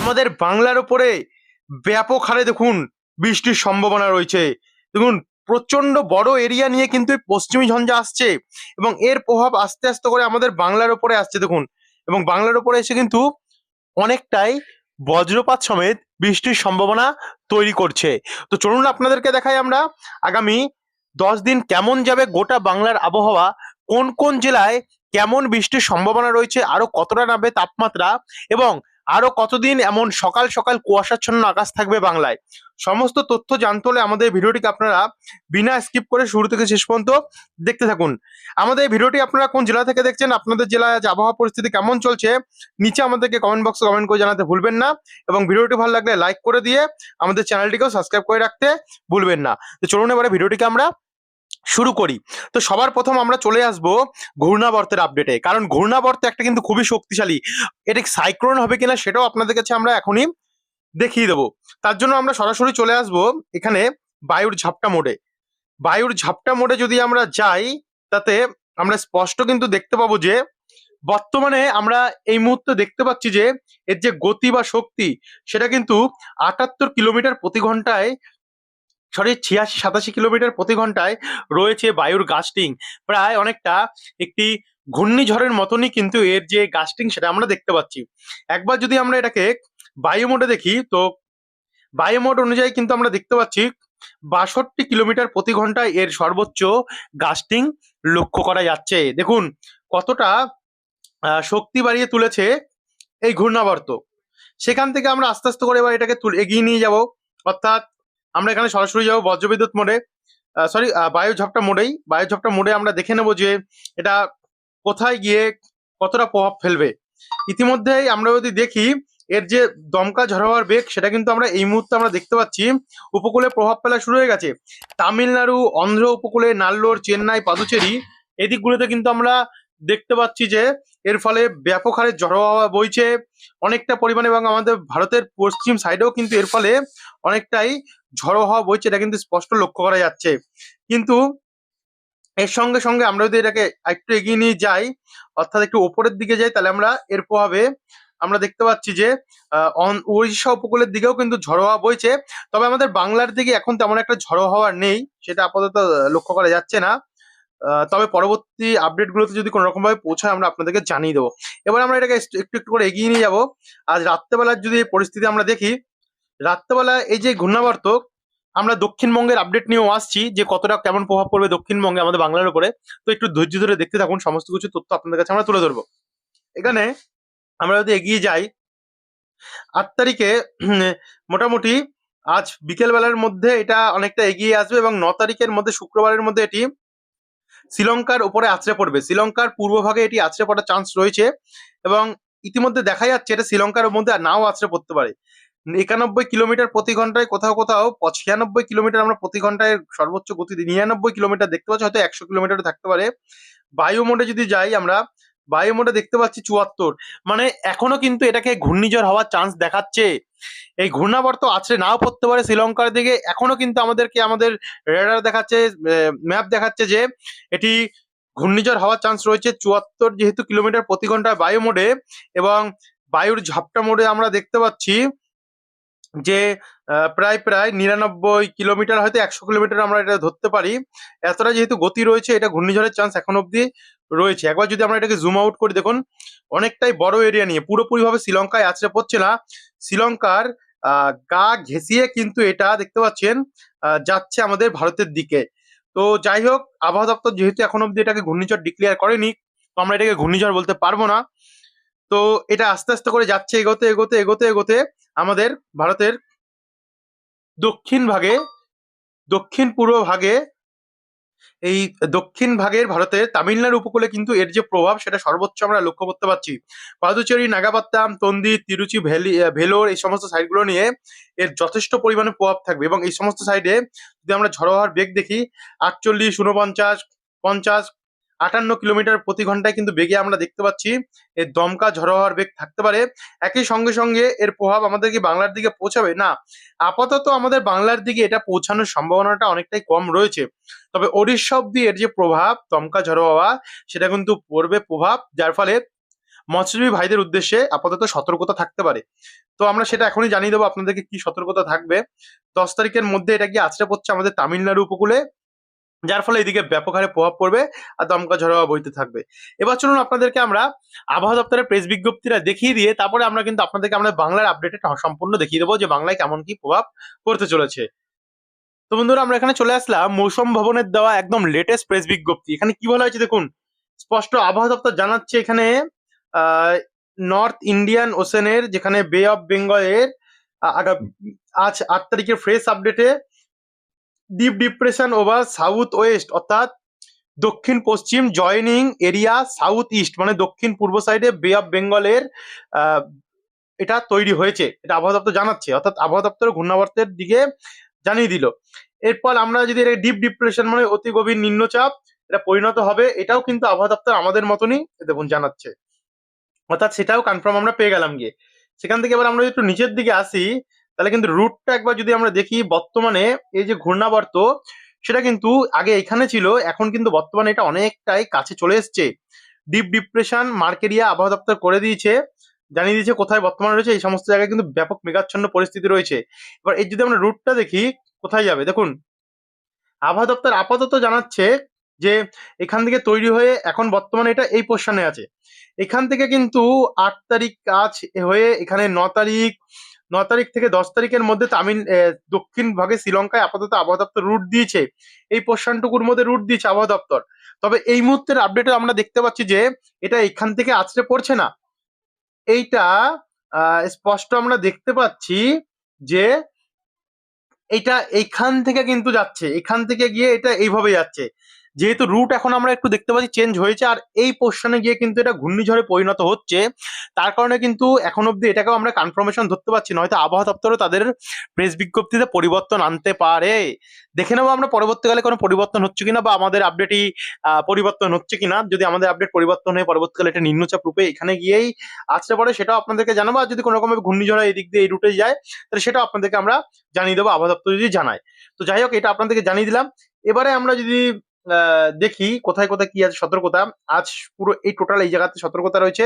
আমাদের বাংলার উপরে ব্যাপক হারে দেখুন বৃষ্টির সম্ভাবনা রয়েছে। দেখুন, প্রচন্ড বড় এরিয়া নিয়ে কিন্তু এই পশ্চিমী ঝঞ্ঝা আসছে এবং এর প্রভাব আস্তে আস্তে করে আমাদের বাংলার উপরে আসছে দেখুন। এবং বাংলার উপরে এসে কিন্তু অনেকটাই বজ্রপাত সমেত বৃষ্টির সম্ভাবনা তৈরি করছে। তো চলুন আপনাদেরকে দেখাই আমরা আগামী 10 দিন কেমন যাবে গোটা বাংলার আবহাওয়া, কোন কোন জেলায় কেমন বৃষ্টির সম্ভাবনা রয়েছে, আরো কতটা নামবে তাপমাত্রা, এবং আরো কতদিন এমন সকাল সকাল কুয়াশাচ্ছন্ন আকাশ থাকবে বাংলায়। সমস্ত তথ্য জানতে হলে আমাদের ভিডিওটিকে আপনারা বিনা স্কিপ করে শুরু থেকে শেষ পর্যন্ত দেখতে থাকুন। আমাদের এই ভিডিওটি আপনারা কোন জেলা থেকে দেখছেন, আপনাদের জেলায় আজ আবহাওয়া পরিস্থিতি কেমন চলছে, নিচে আমাদেরকে কমেন্ট বক্সে কমেন্ট করে জানাতে ভুলবেন না। এবং ভিডিওটি ভালো লাগলে লাইক করে দিয়ে আমাদের চ্যানেলটিকেও সাবস্ক্রাইব করে রাখতে ভুলবেন না। তো চলুন এবারে ভিডিওটিকে আমরা শুরু করি। তো সবার প্রথম আমরা চলে আসব ঘূর্ণাবর্তের আপডেটে, কারণ ঘূর্ণাবর্ত একটা কিন্তু খুবই শক্তিশালী। এটা সাইক্লোন হবে কিনা সেটাও আপনাদের কাছে আমরা এখনই দেখিয়ে দেবো। তার জন্য আমরা সরাসরি চলে আসব এখানে বায়ুর ঝাপটা মোডে। বায়ুর ঝাপটা মোডে যদি আমরা যাই, তাতে আমরা স্পষ্ট কিন্তু দেখতে পাবো যে বর্তমানে আমরা এই মুহূর্তে দেখতে পাচ্ছি যে এর যে গতি বা শক্তি সেটা কিন্তু 78 কিলোমিটার প্রতি ঘন্টায়, সরি 86-87 কিলোমিটার প্রতি ঘন্টায় রয়েছে বায়ুর গাস্টিং। প্রায় অনেকটা একটি ঘূর্ণিঝড়ের মতনই কিন্তু এর যে গাস্টিং সেটা আমরা দেখতে পাচ্ছি। একবার যদি আমরা এটাকে বায়ু মোডে দেখি, তো বায়ু মোড অনুযায়ী কিন্তু আমরা দেখতে পাচ্ছি 62 কিলোমিটার প্রতি ঘন্টায় এর সর্বোচ্চ গাস্টিং লক্ষ্য করা যাচ্ছে। দেখুন কতটা শক্তি বাড়িয়ে তুলেছে এই ঘূর্ণাবর্ত। সেখান থেকে আমরা আস্তে আস্তে করে এবার এটাকে এগিয়ে নিয়ে যাব, অর্থাৎ আমরা এখানে সরাসরি যাবো বজ্রবিদ্যুৎ মোডে, সরি বায়ু ঝাপটা মোডেই। বায়ু ঝাপটা মোডে আমরা দেখে নেব যে এটা কোথায় গিয়ে কতটা প্রভাব ফেলবে। ইতিমধ্যেই আমরা যদি দেখি এর যে দমকা ঝড় হওয়ার বেগ সেটা কিন্তু আমরা এই মুহূর্তে আমরা দেখতে পাচ্ছি উপকূলে প্রভাব ফেলা শুরু হয়ে গেছে। তামিলনাড়ু, অন্ধ্র উপকূলে, নাল্লোর, চেন্নাই, পাদুচেরি এই দিকগুলোতে কিন্তু আমরা দেখতে পাচ্ছি যে এর ফলে ব্যাপক হারে ঝড়ো হাওয়া বইছে অনেকটা পরিমাণে, এবং আমাদের ভারতের পশ্চিম সাইডেও কিন্তু এর ফলে অনেকটাই ঝড়ো হাওয়া বইছে, এটা কিন্তু স্পষ্ট লক্ষ্য করা যাচ্ছে। কিন্তু এর সঙ্গে সঙ্গে আমরা যদি এটাকে একটু এগিয়ে নিয়ে যাই, অর্থাৎ একটু ওপরের দিকে যাই, তাহলে আমরা এর প্রভাবে আমরা দেখতে পাচ্ছি যে উড়িষ্যা উপকূলের দিকেও কিন্তু ঝড়ো হাওয়া বইছে। তবে আমাদের বাংলার দিকে এখন তেমন একটা ঝড়ো হাওয়া নেই, সেটা আপাতত লক্ষ্য করা যাচ্ছে না। তবে পরবর্তী আপডেট গুলোতে যদি কোনো রকম ভাবে পৌঁছায় আমরা আপনাদেরকে জানিয়ে দেবো। এবার আমরা এটাকে একটু একটু করে এগিয়ে নিয়ে যাবো। আজ রাত্রেবেলার যদি এই পরিস্থিতি আমরা দেখি, রাত্রেবেলা এই যে ঘূর্ণাবর্ত, আমরা দক্ষিণবঙ্গের আপডেট নিয়েও আসছি যে কতটা কেমন প্রভাব পড়বে দক্ষিণবঙ্গে আমাদের বাংলার উপরে। তো একটু ধৈর্য ধরে দেখতে থাকুন, সমস্ত কিছু তথ্য আপনাদের কাছে আমরা তুলে ধরবো। এখানে আমরা যদি এগিয়ে যাই 8 তারিখে, মোটামুটি আজ বিকেল বেলার মধ্যে এটা অনেকটা এগিয়ে আসবে এবং 9 তারিখের মধ্যে, শুক্রবারের মধ্যে এটি শ্রীলঙ্কার উপরে আছড়ে পড়বে। শ্রীলঙ্কার পূর্বভাগে এটি আছড়ে পড়ার চান্স রয়েছে এবং ইতিমধ্যে দেখা যাচ্ছে এটা শ্রীলঙ্কার মধ্যে নাও আছড়ে পড়তে পারে। 91 কিলোমিটার প্রতি ঘন্টায়, কোথাও কোথাও 96 কিলোমিটার আমরা প্রতি ঘন্টায় সর্বোচ্চ গতি, 99 কিলোমিটার দেখতে পাচ্ছি, হয়তো 100 কিলোমিটার থাকতে পারে। বায়ু মোডে যদি যাই আমরা, বায়ু মোডে দেখতে পাচ্ছি 74। মানে এখনো কিন্তু এটাকে ঘূর্ণিঝড় হওয়ার চান্স দেখাচ্ছে। এই ঘূর্ণাবর্ত আছড়ে নাও পড়তে পারে শ্রীলঙ্কার দিকে, এখনো কিন্তু আমাদেরকে আমাদের রেডার দেখাচ্ছে, ম্যাপ দেখাচ্ছে যে এটি ঘূর্ণিঝড় হওয়ার চান্স রয়েছে 74 যেহেতু কিলোমিটার প্রতি ঘন্টায় বায়ু মোডে। এবং বায়ুর ঝাপটা মোডে আমরা দেখতে পাচ্ছি যে প্রায় প্রায় 99 কিলোমিটার, হয়তো 100 কিলোমিটার আমরা এটা ধরতে পারি। এতটা যেহেতু গতি রয়েছে, এটা ঘূর্ণিঝড়ের চান্স এখন অব্দি রয়েছে। একবার যদি আমরা এটাকে জুম আউট করি, দেখুন অনেকটাই বড় এরিয়া নিয়ে, পুরোপুরি ভাবে শ্রীলঙ্কায় আছড়ে পড়ছে না, শ্রীলঙ্কার গা ঘেঁষিয়ে কিন্তু এটা দেখতে পাচ্ছেন যাচ্ছে আমাদের ভারতের দিকে। তো যাই হোক, আবহাওয়া দপ্তর যেহেতু এখন অব্দি এটাকে ঘূর্ণিঝড় ডিক্লেয়ার করেনি, তো আমরা এটাকে ঘূর্ণিঝড় বলতে পারবো না। তো এটা আস্তে আস্তে করে যাচ্ছে, এগোতে এগোতে এগোতে এগোতে আমাদের ভারতের দক্ষিণ ভাগে, দক্ষিণ পূর্ব ভাগে, এই দক্ষিণ ভাগের ভারতের তামিলনাড়ু উপকূলে কিন্তু এর যে প্রভাব সেটা সর্বোচ্চ আমরা লক্ষ্য করতে পারছি। পাদুচেরি, নাগাপাত্তাম, তন্দি, তিরুচি, ভেলোর এই সমস্ত সাইডগুলো নিয়ে এর যথেষ্ট পরিমাণে প্রভাব থাকবে এবং এই সমস্ত সাইডে যদি আমরা ঝড়ো হওয়ার বেগ দেখি 48, 49, 50, 58 কিলোমিটার প্রতি ঘন্টায় কিন্তু বেগে আমরা দেখতে পাচ্ছি এর দমকা ঝড়ো হওয়ার বেগ থাকতে পারে। একই সঙ্গে সঙ্গে এর প্রভাব আমাদের কি বাংলার দিকে পৌঁছাবে না, আপাতত আমাদের বাংলার দিকে এটা পৌঁছানোর সম্ভাবনাটা অনেকটাই কম রয়েছে। তবে ওড়িশা অব্দি এর যে প্রভাব দমকা ঝড়ো হওয়া সেটা কিন্তু পড়বে প্রভাব, যার ফলে মৎস্যজীবী ভাইদের উদ্দেশ্যে আপাতত সতর্কতা থাকতে পারে। তো আমরা সেটা এখনই জানিয়ে দেবো আপনাদেরকে কি সতর্কতা থাকবে। 10 তারিখের মধ্যে এটা গিয়ে আছড়ে পড়ছে আমাদের তামিলনাড়ু উপকূলে, যার ফলে এদিকে ব্যাপক হারে প্রভাব পড়বে আর দমকা ঝড় হাওয়া বইতে থাকবে। এবার চলুন আপনাদেরকে আমরা আবহাওয়া দপ্তরের প্রেস বিজ্ঞপ্তিটা দেখিয়ে দিয়ে তারপরে আমরা কিন্তু আপনাদেরকে আমরা বাংলার আপডেটে সম্পূর্ণ দেখিয়ে দেবো যে বাংলায় কেমন কি প্রভাব পড়তে চলেছে। তো বন্ধুরা আমরা এখানে চলে আসলাম মৌসুম ভবনের দেওয়া একদম লেটেস্ট প্রেস বিজ্ঞপ্তি। এখানে কি বলা হয়েছে দেখুন, স্পষ্ট আবহাওয়া দপ্তর জানাচ্ছে এখানে নর্থ ইন্ডিয়ান ওশেনের যেখানে বে অফ বেঙ্গলের আজ 8 তারিখের ফ্রেশ আপডেটে deep depression over south West অর্থাৎ দক্ষিণ পশ্চিম জয়নিং এরিয়া সাউথ ইস্ট মানে দক্ষিণ পূর্ব সাইডে বে অফ বেঙ্গলের এটা তৈরি হয়েছে, এটা আবহাওয়া দপ্তর জানাচ্ছে। অর্থাৎ আবহাওয়া দপ্তর ঘূর্ণাবর্তের দিকে জানিয়ে দিল। এরপর আমরা যদি এটা ডিপ ডিপ্রেশন মানে অতি গভীর নিম্নচাপ এটা পরিণত হবে, এটাও কিন্তু আবহাওয়া দপ্তর আমাদের মতনই দেখুন জানাচ্ছে। অর্থাৎ সেটাও কনফার্ম আমরা পেয়ে গেলাম গিয়ে। সেখান থেকে এবার আমরা একটু নিচের দিকে আসি, তাহলে কিন্তু রুটটা একবার যদি আমরা দেখি, বর্তমানে এই যে ঘূর্ণাবর্ত সেটা কিন্তু আগে এখানে ছিল, এখন কিন্তু বর্তমানে এটা অনেকটাই কাছে চলে এসছে। ডিপ ডিপ্রেশন মার্কেরিয়া আবহাওয়া দপ্তর করে দিয়েছে, জানিয়ে দিয়েছে কোথায় বর্তমানে রয়েছে। এই সমস্ত জায়গায় কিন্তু ব্যাপক মেঘাচ্ছন্ন পরিস্থিতি রয়েছে। এবার এই যদি আমরা রুটটা দেখি কোথায় যাবে, দেখুন আবহাওয়া দপ্তর আপাতত জানাচ্ছে যে এখান থেকে তৈরি হয়ে এখন বর্তমানে এটা এই পোর্শনে আছে। এখান থেকে কিন্তু 8 তারিখ কাজ হয়ে এখানে 9 তারিখ, 9 তারিখ থেকে 10 তারিখের মধ্যে দক্ষিণ ভাগে শ্রীলঙ্কায় আপাতত আবহাওয়া দপ্তর রুট দিয়েছে। এই পোর্শনটুকুর মধ্যে রুট দিয়েছে আবহাওয়া দপ্তর। তবে এই মুহূর্তের আপডেটে আমরা দেখতে পাচ্ছি যে এটা এখান থেকে আছড়ে পড়ছে না। এইটা স্পষ্ট আমরা দেখতে পাচ্ছি যে এটা এইখান থেকে কিন্তু যাচ্ছে, এখান থেকে গিয়ে এটা এইভাবে যাচ্ছে। যেহেতু রুট এখন আমরা একটু দেখতে পাচ্ছি চেঞ্জ হয়েছে, আর এই পোর্শনে গিয়ে কিন্তু এটা ঘূর্ণিঝড়ে পরিণত হচ্ছে। তার কারণে কিন্তু এখন অব্দি এটাকেও আমরা কনফার্মেশন ধরতে পারছি না, হয়তো আবহাওয়া দপ্তরও তাদের প্রেস বিজ্ঞপ্তিতে পরিবর্তন আনতে পারে। দেখে নেবো আমরা পরবর্তীকালে কোনো পরিবর্তন হচ্ছে কিনা বা আমাদের আপডেটই পরিবর্তন হচ্ছে কিনা। যদি আমাদের আপডেট পরিবর্তন হয়ে পরবর্তীকালে এটা নিম্নচাপ রূপে এখানে গিয়েই আসতে পারে, সেটাও আপনাদেরকে জানাবো। আর যদি কোনো রকম ঘূর্ণিঝড় এই দিক দিয়ে এই রুটে যায় তাহলে সেটাও আপনাদেরকে আমরা জানিয়ে দেবো আবহাওয়া দপ্তর যদি জানায়। তো যাই হোক, এটা আপনাদেরকে জানিয়ে দিলাম। এবারে আমরা যদি দেখি কোথায় কোথায় কি আছে সতর্কতা। আজ পুরো এই টোটাল এই জায়গাতে সতর্কতা রয়েছে,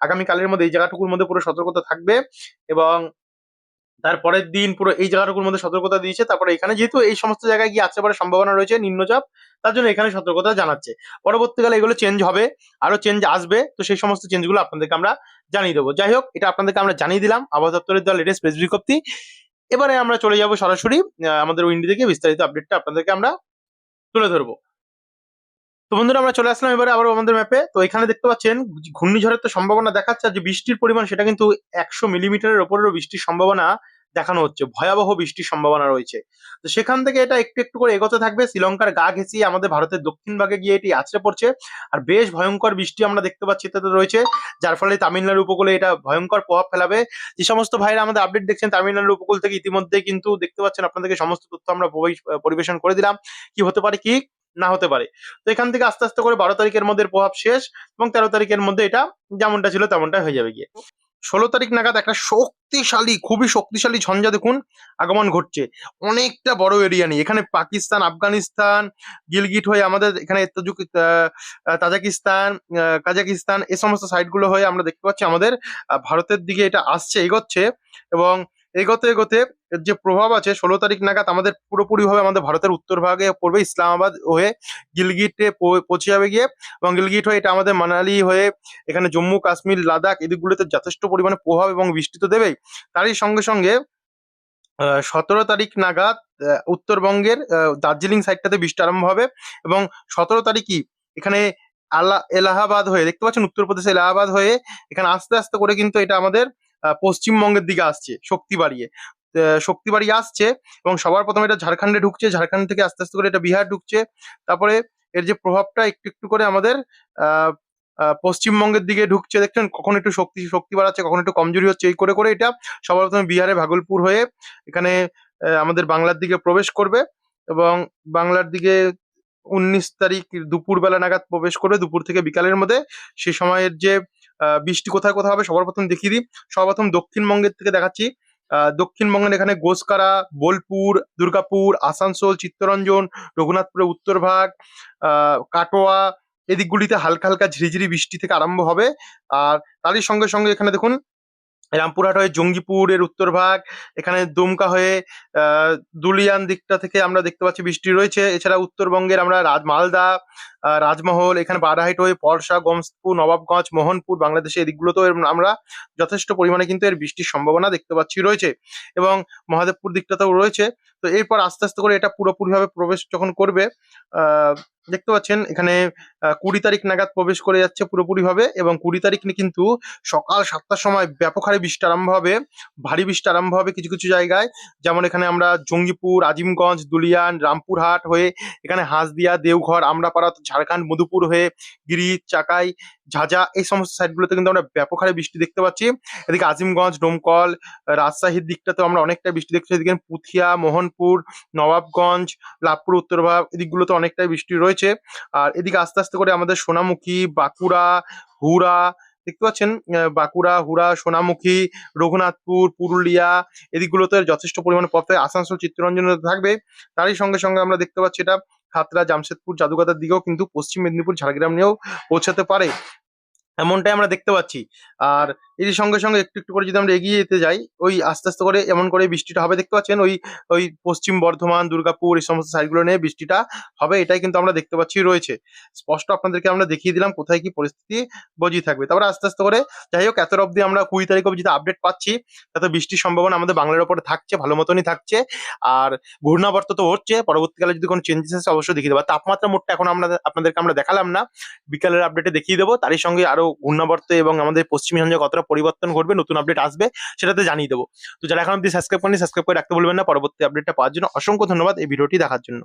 আগামীকালের মধ্যে এই জায়গাটুকুর মধ্যে পুরো সতর্কতা থাকবে, এবং তারপরের দিন পুরো এই জায়গাটুকুর মধ্যে সতর্কতা দিয়েছে। তারপরে এখানে যেহেতু এই সমস্ত জায়গায় গিয়ে আসতে পারার সম্ভাবনা রয়েছে নিম্নচাপ, তার জন্য এখানে সতর্কতা জানাচ্ছে। পরবর্তীকালে এগুলো চেঞ্জ হবে, আরো চেঞ্জ আসবে, তো সেই সমস্ত চেঞ্জগুলো আপনাদেরকে আমরা জানিয়ে দেবো। যাই হোক, এটা আপনাদেরকে আমরা জানিয়ে দিলাম আবহাওয়া দপ্তরের দেওয়া লেটেস্ট প্রেস বিজ্ঞপ্তি। এবারে আমরা চলে যাব সরাসরি আমাদের উইন্ডি থেকে বিস্তারিত আপডেটটা আপনাদেরকে আমরা তুলে ধরবো। তো বন্ধুরা আমরা চলে আসলাম এবারে আবার আমাদের ম্যাপে। তো এখানে দেখতে পাচ্ছেন ঘূর্ণিঝড়ের তো সম্ভাবনা দেখাচ্ছে, আর যে বৃষ্টির পরিমাণ সেটা কিন্তু 100 মিলিমিটারের ওপরেরও বৃষ্টির সম্ভাবনা দেখানো হচ্ছে, ভয়াবহ বৃষ্টির সম্ভাবনা রয়েছে। তো সেখান থেকে এটা একটু একটু করে এগোতে থাকবে, শ্রীলঙ্কার গা ঘেঁষিয়ে আমাদের ভারতের দক্ষিণ ভাগে গিয়ে এটি আছড়ে পড়ছে। আর বেশ ভয়ঙ্কর বৃষ্টি আমরা দেখতে পাচ্ছি এটাতে রয়েছে, যার ফলে তামিলনাড়ু উপকূলে এটা ভয়ঙ্কর প্রভাব ফেলাবে। যে সমস্ত ভাইরা আমাদের আপডেট দেখছেন তামিলনাড়ু উপকূল থেকে, ইতিমধ্যে কিন্তু দেখতে পাচ্ছেন আপনাদেরকে সমস্ত তথ্য আমরা পরিবেশন করে দিলাম, কি হতে পারে কি না হতে পারে। তো এখান থেকে আস্তে আস্তে করে 12 তারিখের মধ্যে প্রভাব শেষ, এবং 13 তারিখের মধ্যে এটা যেমনটা ছিল তেমনটা হয়ে যাবে গিয়ে। 16 তারিখ নাগাদ একটা শক্তিশালী, খুবই শক্তিশালী ঝঞ্ঝা দেখুন আগমন ঘটছে, অনেকটা বড় এরিয়া নিয়ে। এখানে পাকিস্তান, আফগানিস্তান, গিলগিট হয়ে আমাদের এখানে তাজিকিস্তান, কাজাকিস্তান এই সমস্ত সাইড গুলো হয়ে আমরা দেখতে পাচ্ছি আমাদের ভারতের দিকে এটা আসছে, এগোচ্ছে। এবং এগোতে এগোতে এর যে প্রভাব আছে 16 তারিখ নাগাদ আমাদের পুরোপুরি ভাবে আমাদের ভারতের উত্তর ভাগে পড়বে, ইসলামাবাদ হয়ে গিলগিটে পৌঁছে যাবে গিয়ে, এবং গিলগিট হয়ে এটা আমাদের মানালি হয়ে এখানে জম্মু কাশ্মীর লাদাখ এদিকগুলোতে যথেষ্ট পরিমাণে প্রভাব এবং বৃষ্টি তো দেবেই। তারই সঙ্গে সঙ্গে 17 তারিখ নাগাদ উত্তরবঙ্গের দার্জিলিং সাইডটাতে বৃষ্টি আরম্ভ হবে, এবং 17 তারিখই এখানে এলাহাবাদ হয়ে দেখতে পাচ্ছেন উত্তরপ্রদেশে এলাহাবাদ হয়ে এখানে আস্তে আস্তে করে কিন্তু এটা আমাদের পশ্চিমবঙ্গের দিকে আসছে শক্তি বাড়িয়ে আসছে। এবং সবার প্রথমে এটা ঝাড়খণ্ডে ঢুকছে, ঝাড়খণ্ড থেকে আস্তে আস্তে করে এটা বিহার ঢুকছে। তারপরে এর যে প্রভাবটা একটু একটু করে আমাদের আহ পশ্চিমবঙ্গের দিকে ঢুকছে, দেখছেন কখন একটু শক্তি বাড়াচ্ছে, কখন একটু কমজোরি হচ্ছে, এই করে করে এটা সবার প্রথমে বিহারে ভাগলপুর হয়ে এখানে আমাদের বাংলার দিকে প্রবেশ করবে, এবং বাংলার দিকে 19 তারিখ দুপুর বেলা নাগাদ প্রবেশ করবে, দুপুর থেকে বিকালের মধ্যে। সে সময়ের যে বৃষ্টি কোথায় কোথায় হবে সবার প্রথম দেখিয়ে দিই। সর্বপ্রথম দক্ষিণবঙ্গের থেকে দেখাচ্ছি। দক্ষিণবঙ্গের এখানে গোসকারা, বোলপুর, দুর্গাপুর, আসানসোল, চিত্তরঞ্জন, রঘুনাথপুরের উত্তর ভাগ, কাটোয়া, এদিকগুলিতে হালকা হালকা ঝিরিঝিরি বৃষ্টি থেকে আরম্ভ হবে। আর তারই সঙ্গে সঙ্গে এখানে দেখুন রামপুরহাট হয়ে জঙ্গিপুরের উত্তর ভাগ, এখানে দুমকা হয়ে দুলিয়ান দিকটা থেকে আমরা দেখতে পাচ্ছি বৃষ্টি রয়েছে। এছাড়া উত্তরবঙ্গের আমরা মালদা, রাজমহল, এখানে বারাহাইট হয়ে পরশা, গমস্পুর, নবাবগঞ্জ, মোহনপুর, বাংলাদেশে এদিকগুলোতেও আমরা যথেষ্ট পরিমাণে কিন্তু এর বৃষ্টির সম্ভাবনা দেখতে পাচ্ছি রয়েছে, এবং মহাদেবপুর দিকটাতেও রয়েছে। তো এরপর আস্তে আস্তে করে এটা পুরোপুরিভাবে প্রবেশ যখন করবে, আহ দেখতে পাচ্ছেন এখানে 20 তারিখ নাগাদ প্রবেশ করে যাচ্ছে পুরোপুরি ভাবে, এবং 20 তারিখ কিন্তু সকাল 7টার সময় ব্যাপক হারে বৃষ্টি আরম্ভ হবে, ভারী বৃষ্টি আরম্ভ হবে কিছু কিছু জায়গায়। যেমন এখানে আমরা জঙ্গিপুর, আজিমগঞ্জ, দুলিয়ান, রামপুরহাট হয়ে এখানে হাঁসদিয়া, দেওঘর, আমরাপাড়া, ঝাড়খণ্ড, মধুপুর হয়ে গিরিচ, চাকাই, ঝাঝা, এই সমস্ত সাইডগুলোতে কিন্তু আমরা ব্যাপক হারে বৃষ্টি দেখতে পাচ্ছি। এদিকে আজিমগঞ্জ, ডোমকল, রাজশাহীর দিকটাতেও আমরা অনেকটা বৃষ্টি দেখছি। এদিকে পুথিয়া, মোহনপুর, নবাবগঞ্জ, লাভপুর উত্তরভাগ এদিকগুলোতে অনেকটাই বৃষ্টি রয়েছে। আর এদিকে আস্তে আস্তে করে আমাদের সোনামুখী, বাঁকুড়া, হুড়া দেখতে পাচ্ছেন, বাঁকুড়া, হুড়া, সোনামুখী, রঘুনাথপুর, পুরুলিয়া এদিকগুলোতে যথেষ্ট পরিমাণে পথে, আসানসোল, চিত্তরঞ্জন থাকবে। তারই সঙ্গে সঙ্গে আমরা দেখতে পাচ্ছি এটা খাতড়া, জামশেদপুর, জাদুঘাটার দিকেও কিন্তু পশ্চিম মেদিনীপুর, ঝাড়গ্রাম নিয়েও পৌঁছাতে পারে, এমনটাই আমরা দেখতে পাচ্ছি। আর এর সঙ্গে সঙ্গে একটু একটু করে যদি আমরা এগিয়ে যেতে যাই, ওই আস্তে আস্তে করে এমন করে বৃষ্টিটা হবে দেখতে পাচ্ছেন, ওই ওই পশ্চিম বর্ধমান, দুর্গাপুর এই সমস্ত সাইডগুলো নিয়ে বৃষ্টিটা হবে, এটাই কিন্তু আমরা দেখতে পাচ্ছি রয়েছে। স্পষ্ট আপনাদেরকে আমরা দেখিয়ে দিলাম কোথায় কি পরিস্থিতি বজিয়ে থাকবে। তারপরে আস্তে আস্তে করে যাই হোক, এত অবধি আমরা 20 তারিখ অবধি যেটা আপডেট পাচ্ছি, তাতে বৃষ্টির সম্ভাবনা আমাদের বাংলার উপরে থাকছে, ভালো মতনই থাকছে। আর ঘূর্ণাবর্ত তো হচ্ছে, পরবর্তীকালে যদি কোনো চেঞ্জেস আসে অবশ্যই দেখিয়ে দেবো। তাপমাত্রা মোটটা এখন আমরা আপনাদেরকে আমরা দেখালাম না, বিকালের আপডেটে দেখিয়ে দেবো। তারই সঙ্গে আরো ঘূর্ণাবর্ত এবং আমাদের পশ্চিমী ঝঞ্ঝা কতটা পরিবর্তন ঘটবে, নতুন আপডেট আসবে, সেটাতে জানিয়ে দেবো। তো যারা এখন অব্দি সাবস্ক্রাইব করেনি, সাবস্ক্রাইব করে রাখতে বলবেন না পরবর্তী আপডেটটা পাওয়ার জন্য। অসংখ্য ধন্যবাদ এই ভিডিওটি দেখার জন্য।